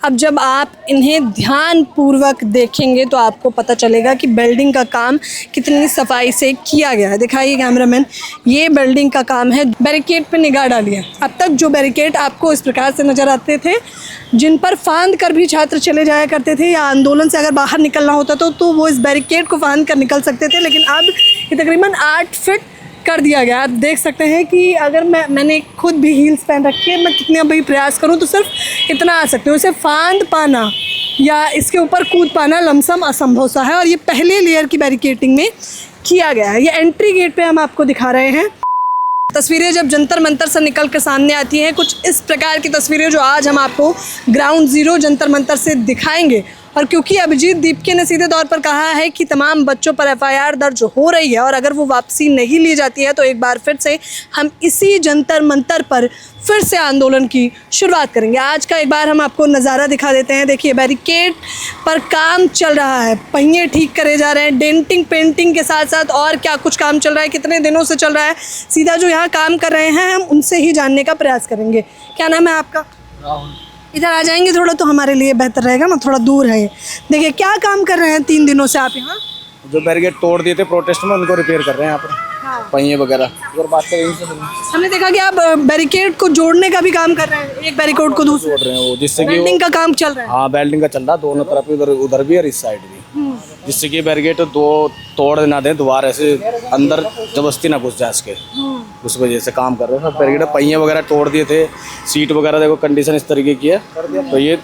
अब जब आप इन्हें ध्यान पूर्वक देखेंगे तो आपको पता चलेगा कि बिल्डिंग का काम कितनी सफाई से किया गया है। दिखाइए कैमरामैन, ये बिल्डिंग का काम है। बैरिकेड पे निगाह डालिए। अब तक जो बैरिकेड आपको इस प्रकार से नज़र आते थे, जिन पर फांद कर भी छात्र चले जाया करते थे या आंदोलन से अगर बाहर निकलना होता तो वो इस बैरिकेड को फांद कर निकल सकते थे, लेकिन अब ये तकरीबन 8 फीट कर दिया गया। आप देख सकते हैं कि अगर मैंने खुद भी हील्स पहन रखी है, मैं कितना भी प्रयास करूं तो सिर्फ इतना आ सकती हूँ। इसे फांद पाना या इसके ऊपर कूद पाना लमसम असंभव सा है, और ये पहले लेयर की बैरिकेडिंग में किया गया है। ये एंट्री गेट पे हम आपको दिखा रहे हैं। तस्वीरें जब जंतर मंतर से निकल कर सामने आती हैं, कुछ इस प्रकार की तस्वीरें जो आज हम आपको ग्राउंड ज़ीरो जंतर मंतर से दिखाएंगे। और क्योंकि अभिजीत दीपके ने सीधे तौर पर कहा है कि तमाम बच्चों पर FIR दर्ज हो रही है और अगर वो वापसी नहीं ली जाती है तो एक बार फिर से हम इसी जंतर मंतर पर फिर से आंदोलन की शुरुआत करेंगे। आज का एक बार हम आपको नज़ारा दिखा देते हैं। देखिए, बैरिकेड पर काम चल रहा है, पहिए ठीक करे जा रहे हैं, डेंटिंग पेंटिंग के साथ साथ और क्या कुछ काम चल रहा है, कितने दिनों से चल रहा है। सीधा जो यहाँ काम कर रहे हैं हम उनसे ही जानने का प्रयास करेंगे। क्या नाम है आपका? राहुल। इधर आ जाएंगे थोड़ा तो हमारे लिए बेहतर रहेगा ना, थोड़ा दूर है। देखिए क्या काम कर रहे हैं 3 दिनों से आप यहाँ? जो बैरिकेड तोड़ दिए थे प्रोटेस्ट में, उनको रिपेयर कर रहे हैं यहाँ पर। हाँ। पहिए वगैरह और बात करें, हमने देखा कि आप बैरिकेड को जोड़ने का भी काम कर रहे हैं, एक बैरिकेड को दूसरे जोड़ रहे हैं वो, जिससे कि वेल्डिंग का काम चल रहा है। हाँ, वेल्डिंग का चल रहा है दोनों तरफ, उधर भी और इस साइड भी, जिससे कि बैरिकेड दो तोड़ ना दें, दोबारा ऐसे अंदर जबरदस्ती ना घुस जाए इसके, उस वजह से काम कर रहे हैं। बैरिकेड पहिए वगैरह तोड़ दिए थे, सीट वगैरह देखो कंडीशन इस तरीके की है, तो ये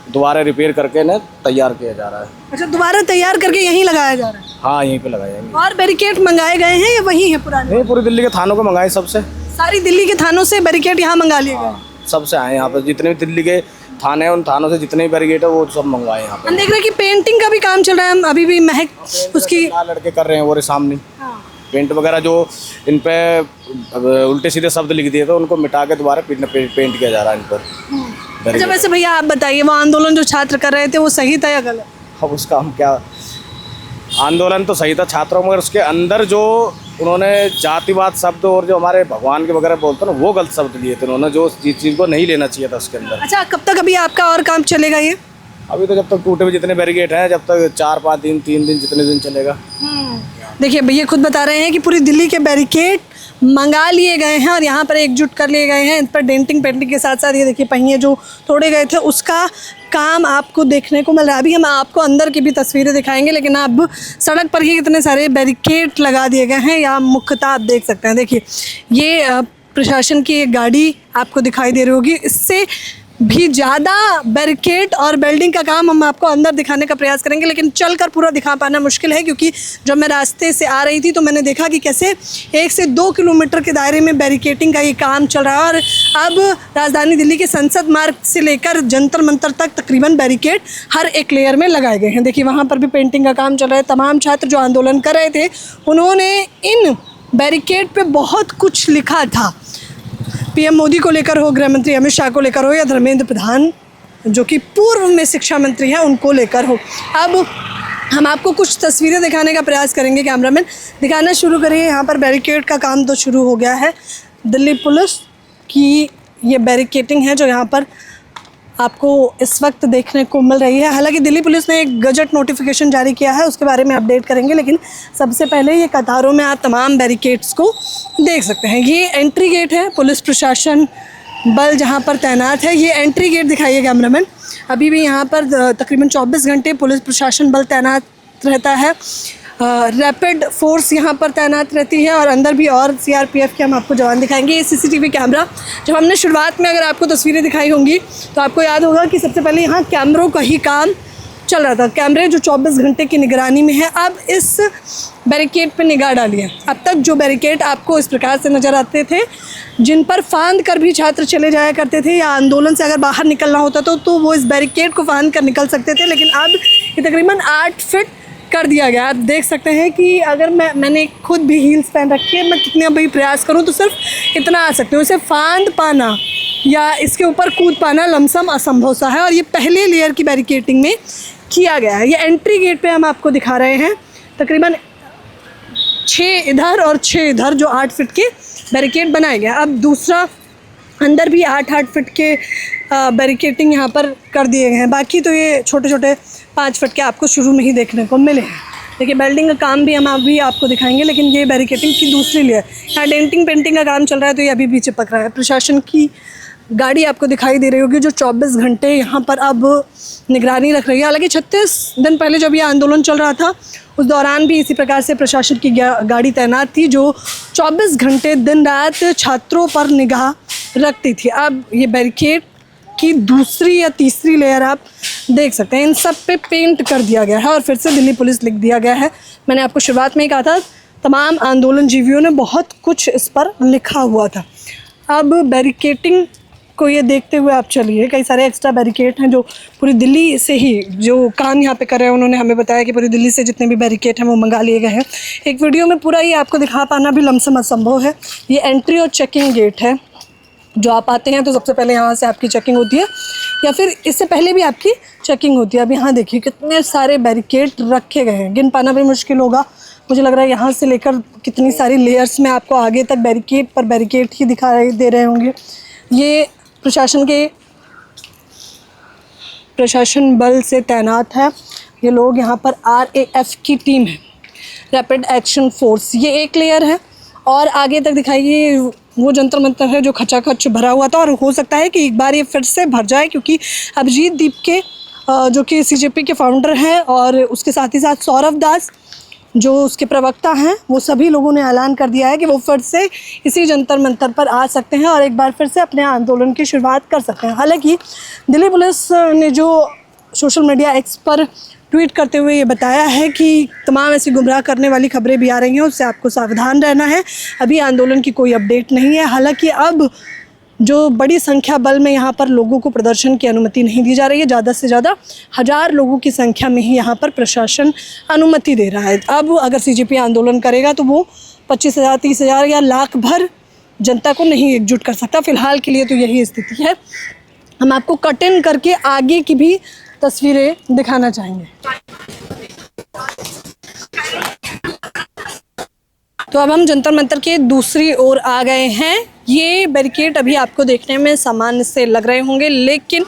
दोबारा रिपेयर करके ना तैयार किया जा रहा है। अच्छा, दोबारा तैयार करके यहीं लगाया जा रहा है? हाँ, यहीं पे लगाए जाएंगे। और बैरिकेड मंगाए गए हैं या वही है पुराने? नहीं, पूरी दिल्ली के थानों को मंगाए, सबसे सारी दिल्ली के थानों से बैरिकेड यहाँ मंगा लिए गए? सबसे आए यहाँ पर, जितने भी दिल्ली के थाने हैं उन थानों से जितने भी बैरिकेड है वो सब मंगवाए यहाँ पे। हम देख रहे हैं कि पेंटिंग का भी काम चल रहा है। हम अभी भी महक उसकी लड़के कर रहे हैं वो सामने। पेंट वगैरह जो इन पे उल्टे सीधे शब्द लिख दिए थे उनको मिटा के दोबारा पेंट किया जा रहा है इन पर। अच्छा, वैसे भैया आप बताइए, वो आंदोलन जो छात्र कर रहे थे वो सही था या गलत? अब उसका हम क्या, आंदोलन तो सही था छात्रों, मगर उसके अंदर जो उन्होंने जातिवाद शब्द और जो हमारे भगवान के वगैरह बोलते हैं ना, वो गलत शब्द लिए थे उन्होंने, जो चीज़ को नहीं लेना चाहिए था उसके अंदर। अच्छा, कब तक अभी आपका और काम चलेगा ये? अभी तो जब तक टूटे हुए जितने बैरिकेड हैं, जब तक 4-5 दिन 3 दिन जितने दिन चलेगा। देखिए, भैया खुद बता रहे हैं कि पूरी दिल्ली के बैरिकेड मंगा लिए गए हैं और यहाँ पर एकजुट कर लिए गए हैं। इन पर डेंटिंग पेंटिंग के साथ साथ ये देखिए पहिए जो तोड़े गए थे उसका काम आपको देखने को मिल रहा है। अभी हम आपको अंदर की भी तस्वीरें दिखाएंगे, लेकिन अब सड़क पर ही कितने सारे बैरिकेड लगा दिए गए हैं। यहाँ मुख्यतः आप देख सकते हैं, देखिए ये प्रशासन की एक गाड़ी आपको दिखाई दे रही होगी। इससे भी ज़्यादा बैरिकेड और बिल्डिंग का काम हम आपको अंदर दिखाने का प्रयास करेंगे, लेकिन चलकर पूरा दिखा पाना मुश्किल है, क्योंकि जब मैं रास्ते से आ रही थी तो मैंने देखा कि कैसे 1 से 2 किलोमीटर के दायरे में बैरिकेडिंग का ये काम चल रहा है। और अब राजधानी दिल्ली के संसद मार्ग से लेकर जंतर मंतर तक तकरीबन बैरिकेड हर एक लेयर में लगाए गए हैं। देखिए वहाँ पर भी पेंटिंग का काम चल रहा है। तमाम छात्र जो आंदोलन कर रहे थे उन्होंने इन बैरिकेड पर बहुत कुछ लिखा था। PM मोदी को लेकर हो, गृह मंत्री अमित शाह को लेकर हो, या धर्मेंद्र प्रधान जो कि पूर्व में शिक्षा मंत्री हैं उनको लेकर हो। अब हम आपको कुछ तस्वीरें दिखाने का प्रयास करेंगे। कैमरामैन दिखाना शुरू करिए। यहाँ पर बैरिकेड का काम तो शुरू हो गया है। दिल्ली पुलिस की ये बैरिकेडिंग है जो यहाँ पर आपको इस वक्त देखने को मिल रही है। हालांकि दिल्ली पुलिस ने एक गजट नोटिफिकेशन जारी किया है, उसके बारे में अपडेट करेंगे, लेकिन सबसे पहले ये कतारों में आप तमाम बैरिकेड्स को देख सकते हैं। ये एंट्री गेट है, पुलिस प्रशासन बल जहां पर तैनात है। ये एंट्री गेट दिखाइए कैमरामैन। अभी भी यहाँ पर तकरीबन 24 घंटे पुलिस प्रशासन बल तैनात रहता है। रैपिड फोर्स यहाँ पर तैनात रहती है और अंदर भी और CRPF के हम आपको जवान दिखाएंगे। ये CCTV कैमरा, जब हमने शुरुआत में अगर आपको तस्वीरें दिखाई होंगी तो आपको याद होगा कि सबसे पहले यहाँ कैमरों का ही काम चल रहा था। कैमरे जो 24 घंटे की निगरानी में है। अब इस बैरिकेड पे निगाह डालिए। अब तक जो बैरिकेड आपको इस प्रकार से नज़र आते थे, जिन पर फांद कर भी छात्र चले जाया करते थे या आंदोलन से अगर बाहर निकलना होता तो वो इस बैरिकेड को फांद कर निकल सकते थे, लेकिन अब ये तकरीबन 8 फीट कर दिया गया। आप देख सकते हैं कि अगर मैंने खुद भी हील्स पहन रखी है, मैं कितना भी प्रयास करूं तो सिर्फ इतना आ सकती हूँ। इसे फांद पाना या इसके ऊपर कूद पाना लमसम असंभव सा है, और ये पहले लेयर की बैरिकेडिंग में किया गया है। ये एंट्री गेट पे हम आपको दिखा रहे हैं। तकरीबन 6 इधर और 6 इधर जो 8 फीट के बैरिकेड बनाए गए। अब दूसरा अंदर भी 8-8 फीट के बैरिकेटिंग यहाँ पर कर दिए गए हैं। बाकी तो ये छोटे छोटे 5 फीट के आपको शुरू में ही देखने को मिले हैं। देखिए बेल्डिंग का काम भी हम अभी आपको दिखाएंगे, लेकिन ये बैरिकेटिंग की दूसरी लेयर। यहाँ डेंटिंग पेंटिंग का काम चल रहा है तो ये अभी भी चिपक रहा है। प्रशासन की गाड़ी आपको दिखाई दे रही होगी जो 24 घंटे यहाँ पर अब निगरानी रख रही है। हालांकि 36 दिन पहले जब ये आंदोलन चल रहा था उस दौरान भी इसी प्रकार से प्रशासन की गाड़ी तैनात थी जो 24 घंटे दिन रात छात्रों पर निगाह रखती थी। अब ये बैरिकेड की दूसरी या तीसरी लेयर आप देख सकते हैं। इन सब पे पेंट कर दिया गया है और फिर से दिल्ली पुलिस लिख दिया गया है। मैंने आपको शुरुआत में ही कहा था तमाम आंदोलन जीवियों ने बहुत कुछ इस पर लिखा हुआ था। अब बैरिकेटिंग को ये देखते हुए आप चलिए, कई सारे एक्स्ट्रा बैरिकेड हैं जो पूरी दिल्ली से ही जो काम यहाँ पे कर रहे हैं उन्होंने हमें बताया कि पूरी दिल्ली से जितने भी बैरिकेड हैं वो मंगा लिए गए हैं। एक वीडियो में पूरा ही आपको दिखा पाना भी लमसम असंभव है। ये एंट्री और चेकिंग गेट है। जो आप आते हैं तो सबसे पहले यहाँ से आपकी चेकिंग होती है या फिर इससे पहले भी आपकी चेकिंग होती है। अब यहाँ देखिए कितने सारे बैरिकेड रखे गए हैं, गिन पाना भी मुश्किल होगा। मुझे लग रहा है यहाँ से लेकर कितनी सारी लेयर्स में आपको आगे तक बैरिकेड पर बैरिकेड ही दिखाई दे रहे होंगे। ये प्रशासन बल से तैनात है। ये लोग यहाँ पर RAF की टीम है, रैपिड एक्शन फोर्स। ये एक लेयर है और आगे तक दिखाइए वो जंतर मंतर है जो खचाखच भरा हुआ था और हो सकता है कि एक बार ये फिर से भर जाए, क्योंकि अभिजीत दीप के जो कि CJP के फाउंडर हैं और उसके साथ ही साथ सौरभ दास जो उसके प्रवक्ता हैं, वो सभी लोगों ने ऐलान कर दिया है कि वो फिर से इसी जंतर मंतर पर आ सकते हैं और एक बार फिर से अपने आंदोलन की शुरुआत कर सकते हैं। हालांकि दिल्ली पुलिस ने जो सोशल मीडिया एक्स पर ट्वीट करते हुए ये बताया है कि तमाम ऐसी गुमराह करने वाली खबरें भी आ रही हैं, उससे आपको सावधान रहना है। अभी आंदोलन की कोई अपडेट नहीं है। हालांकि अब जो बड़ी संख्या बल में यहाँ पर लोगों को प्रदर्शन की अनुमति नहीं दी जा रही है। ज़्यादा से ज़्यादा 1000 लोगों की संख्या में ही यहाँ पर प्रशासन अनुमति दे रहा है। अब अगर CJP आंदोलन करेगा तो वो 25,000, 30,000 या लाख भर जनता को नहीं एकजुट कर सकता। फ़िलहाल के लिए तो यही स्थिति है। हम आपको कट इन करके आगे की भी तस्वीरें दिखाना चाहेंगे। तो अब हम जंतर मंतर के दूसरी ओर आ गए हैं। ये बैरिकेड अभी आपको देखने में सामान्य से लग रहे होंगे, लेकिन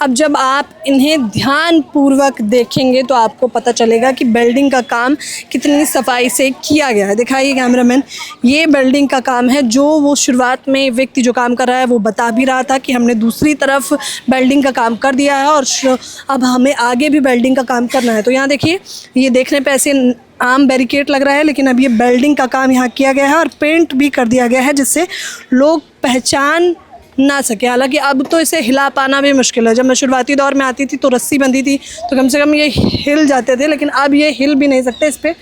अब जब आप इन्हें ध्यानपूर्वक देखेंगे तो आपको पता चलेगा कि बिल्डिंग का काम कितनी सफाई से किया गया है। दिखाइए कैमरामैन, ये बिल्डिंग का काम है जो वो शुरुआत में व्यक्ति जो काम कर रहा है वो बता भी रहा था कि हमने दूसरी तरफ बिल्डिंग का काम कर दिया है और अब हमें आगे भी बिल्डिंग का काम करना है। तो यहाँ देखिए, ये देखने पे ऐसे आम बैरिकेड लग रहा है, लेकिन अब ये बिल्डिंग का काम यहाँ किया गया है और पेंट भी कर दिया गया है जिससे लोग पहचान ना सके। हालांकि अब तो इसे हिला पाना भी मुश्किल है। जब मैं शुरुआती दौर में आती थी तो रस्सी बंधी थी तो कम से कम ये हिल जाते थे, लेकिन अब ये हिल भी नहीं सकते। इस पर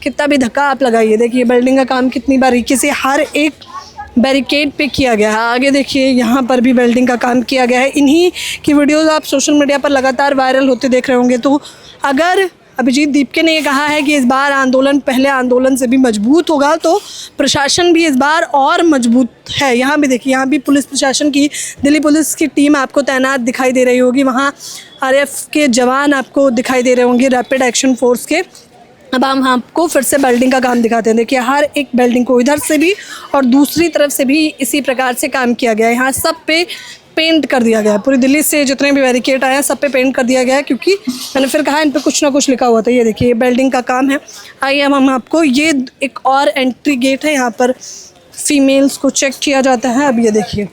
कितना भी धक्का आप लगाइए। देखिए बिल्डिंग का काम कितनी बारीकी से हर एक बैरिकेड पे किया गया है। आगे देखिए यहाँ पर भी बिल्डिंग का काम किया गया है। इन्हीं की वीडियोज़ आप सोशल मीडिया पर लगातार वायरल होते देख रहे होंगे। तो अगर अभिजीत दीपके ने कहा है कि इस बार आंदोलन पहले आंदोलन से भी मजबूत होगा, तो प्रशासन भी इस बार और मजबूत है। यहाँ भी देखिए, यहाँ भी पुलिस प्रशासन की, दिल्ली पुलिस की टीम आपको तैनात दिखाई दे रही होगी। वहाँ RAF के जवान आपको दिखाई दे रहे होंगे, रैपिड एक्शन फोर्स के। अब हम आपको फिर से बिल्डिंग का काम दिखाते हैं। देखिए हर एक बिल्डिंग को इधर से भी और दूसरी तरफ से भी इसी प्रकार से काम किया गया है। यहाँ सब पे पेंट कर दिया गया है। पूरी दिल्ली से जितने भी बैरिकेड आए हैं सब पे पेंट कर दिया गया है, क्योंकि मैंने फिर कहा इन पे कुछ ना कुछ लिखा हुआ था। ये देखिए, ये बिल्डिंग का काम है। आइए हम आपको, ये एक और एंट्री गेट है, यहाँ पर फीमेल्स को चेक किया जाता है। अब ये देखिए,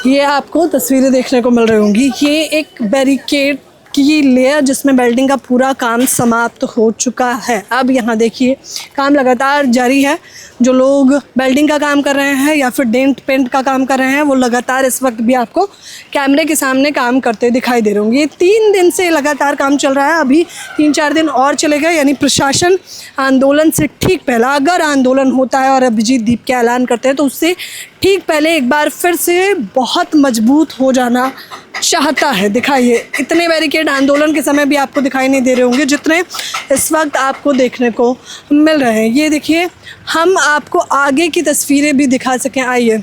ये आपको तस्वीरें देखने को मिल रही होंगी। ये एक बैरिकेड की लेयर जिसमें बिल्डिंग का पूरा काम समाप्त हो चुका है। अब यहाँ देखिए काम लगातार जारी है। जो लोग बिल्डिंग का काम कर रहे हैं या फिर डेंट पेंट का काम कर रहे हैं वो लगातार इस वक्त भी आपको कैमरे के सामने काम करते दिखाई दे रहे होंगे। 3 दिन से लगातार काम चल रहा है। अभी 3-4 दिन और चलेगा, यानी प्रशासन आंदोलन से ठीक पहला, अगर आंदोलन होता है और अभिजीत दीप के ऐलान करते हैं तो उससे ठीक पहले एक बार फिर से बहुत मजबूत हो जाना चाहता है। दिखाइए, इतने बैरिकेड आंदोलन के समय भी आपको दिखाई नहीं दे रहे होंगे जितने इस वक्त आपको देखने को मिल रहे हैं। ये देखिए, हम आपको आगे की तस्वीरें भी दिखा सकें। आइए,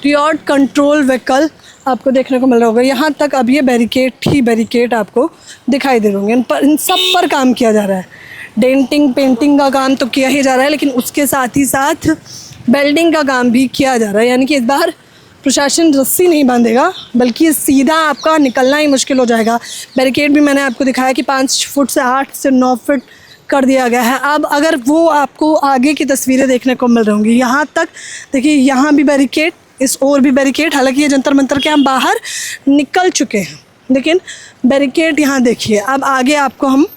रियॉर्ड कंट्रोल व्हीकल आपको देखने को मिल रहा होगा। यहाँ तक अब ये बैरिकेड ही बैरिकेड आपको दिखाई दे रहे होंगे। इन सब पर काम किया जा रहा है। डेंटिंग पेंटिंग का काम तो किया ही जा रहा है, लेकिन उसके साथ ही साथ बिल्डिंग का काम भी किया जा रहा है। यानी कि इस बार प्रशासन रस्सी नहीं बांधेगा, बल्कि सीधा आपका निकलना ही मुश्किल हो जाएगा। बैरिकेड भी मैंने आपको दिखाया कि 5 फुट से 8 से 9 फुट कर दिया गया है। अब अगर वो आपको आगे की तस्वीरें देखने को मिल रही होंगी, यहाँ तक देखिए, यहाँ भी बैरिकेड, इस ओर भी बैरिकेड। हालांकि ये जंतर मंतर के हम बाहर निकल चुके हैं, लेकिन बैरिकेड यहाँ देखिए। अब आगे आपको हम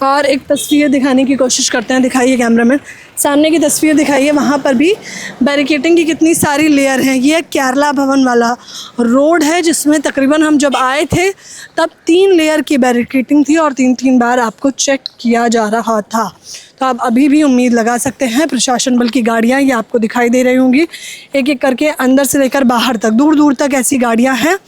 और एक तस्वीर दिखाने की कोशिश करते हैं। दिखाइए कैमरामैन, सामने की तस्वीर दिखाइए। वहाँ पर भी बैरिकेडिंग की कितनी सारी लेयर हैं। ये केरला भवन वाला रोड है, जिसमें तकरीबन हम जब आए थे तब 3 लेयर की बैरिकेडिंग थी और 3-3 बार आपको चेक किया जा रहा था। तो आप अभी भी उम्मीद लगा सकते हैं प्रशासन बल की गाड़ियाँ ये आपको दिखाई दे रही होंगी, एक एक करके अंदर से लेकर बाहर तक, दूर दूर तक ऐसी गाड़ियाँ हैं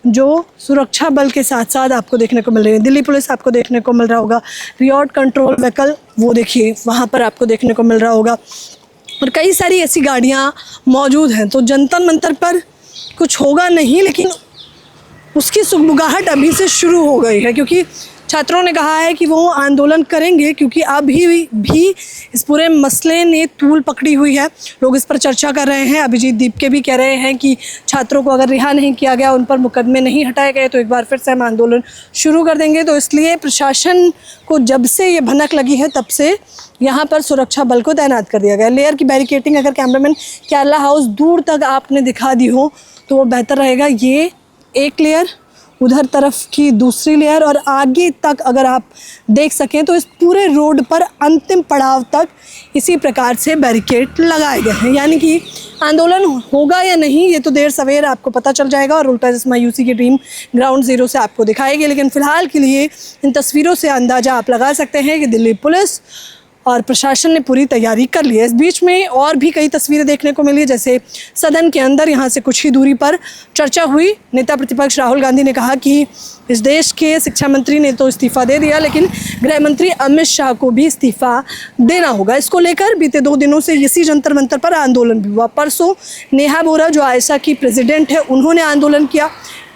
जो सुरक्षा बल के साथ साथ आपको देखने को मिल रही है। दिल्ली पुलिस आपको देखने को मिल रहा होगा, रिमोट कंट्रोल व्हीकल वो देखिए वहाँ पर आपको देखने को मिल रहा होगा, और कई सारी ऐसी गाड़ियाँ मौजूद हैं। तो जंतर मंतर पर कुछ होगा नहीं, लेकिन उसकी सुगबुगाहट अभी से शुरू हो गई है, क्योंकि छात्रों ने कहा है कि वो आंदोलन करेंगे, क्योंकि अभी भी इस पूरे मसले ने तूल पकड़ी हुई है। लोग इस पर चर्चा कर रहे हैं। अभिजीत दीपके भी कह रहे हैं कि छात्रों को अगर रिहा नहीं किया गया, उन पर मुकदमे नहीं हटाए गए, तो एक बार फिर से हम आंदोलन शुरू कर देंगे। तो इसलिए प्रशासन को जब से ये भनक लगी है, तब से यहाँ पर सुरक्षा बल को तैनात कर दिया गया। लेयर की बैरिकेटिंग अगर कैमरामैन केरला हाउस दूर तक आपने दिखा दी हो तो वो बेहतर रहेगा। ये एक लेयर, उधर तरफ की दूसरी लेयर, और आगे तक अगर आप देख सकें तो इस पूरे रोड पर अंतिम पड़ाव तक इसी प्रकार से बैरिकेड लगाए गए हैं। यानी कि आंदोलन होगा या नहीं, ये तो देर सवेर आपको पता चल जाएगा, और उल्टा चश्मा यूसी की टीम ग्राउंड ज़ीरो से आपको दिखाएगी। लेकिन फ़िलहाल के लिए इन तस्वीरों से अंदाज़ा आप लगा सकते हैं कि दिल्ली पुलिस और प्रशासन ने पूरी तैयारी कर ली है। इस बीच में और भी कई तस्वीरें देखने को मिली, जैसे सदन के अंदर यहाँ से कुछ ही दूरी पर चर्चा हुई। नेता प्रतिपक्ष राहुल गांधी ने कहा कि इस देश के शिक्षा मंत्री ने तो इस्तीफ़ा दे दिया, लेकिन गृह मंत्री अमित शाह को भी इस्तीफ़ा देना होगा। इसको लेकर बीते 2 दिनों से इसी जंतर मंतर पर आंदोलन भी हुआ। परसों नेहा बोरा, जो आयशा की प्रेसिडेंट है, उन्होंने आंदोलन किया।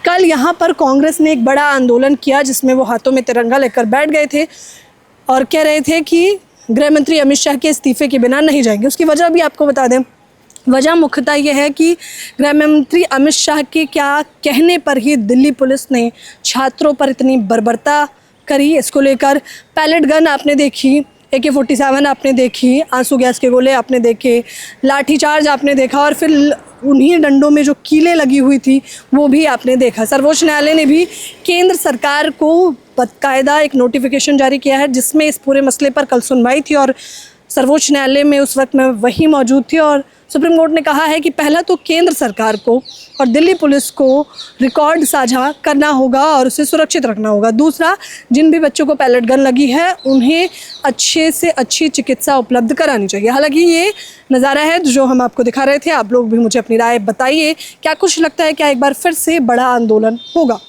कल यहाँ पर कांग्रेस ने एक बड़ा आंदोलन किया, जिसमें वो हाथों में तिरंगा लेकर बैठ गए थे और कह रहे थे कि गृह मंत्री अमित शाह के इस्तीफे के बिना नहीं जाएंगे। उसकी वजह भी आपको बता दें। वजह मुख्यतः ये है कि गृह मंत्री अमित शाह के क्या कहने पर ही दिल्ली पुलिस ने छात्रों पर इतनी बर्बरता करी। इसको लेकर पैलेट गन आपने देखी, AK-47 आपने देखी, आंसू गैस के गोले आपने देखे, लाठीचार्ज आपने देखा, और फिर उन्हीं डंडों में जो कीलें लगी हुई थी वो भी आपने देखा। सर्वोच्च न्यायालय ने भी केंद्र सरकार को बाकायदा एक नोटिफिकेशन जारी किया है, जिसमें इस पूरे मसले पर कल सुनवाई थी, और सर्वोच्च न्यायालय में उस वक्त मैं वही मौजूद थी। और सुप्रीम कोर्ट ने कहा है कि पहला तो केंद्र सरकार को और दिल्ली पुलिस को रिकॉर्ड साझा करना होगा और उसे सुरक्षित रखना होगा। दूसरा, जिन भी बच्चों को पैलेट गन लगी है उन्हें अच्छे से अच्छी चिकित्सा उपलब्ध करानी चाहिए। हालांकि ये नज़ारा है जो हम आपको दिखा रहे थे। आप लोग भी मुझे अपनी राय बताइए, क्या कुछ लगता है क्या एक बार फिर से बड़ा आंदोलन होगा।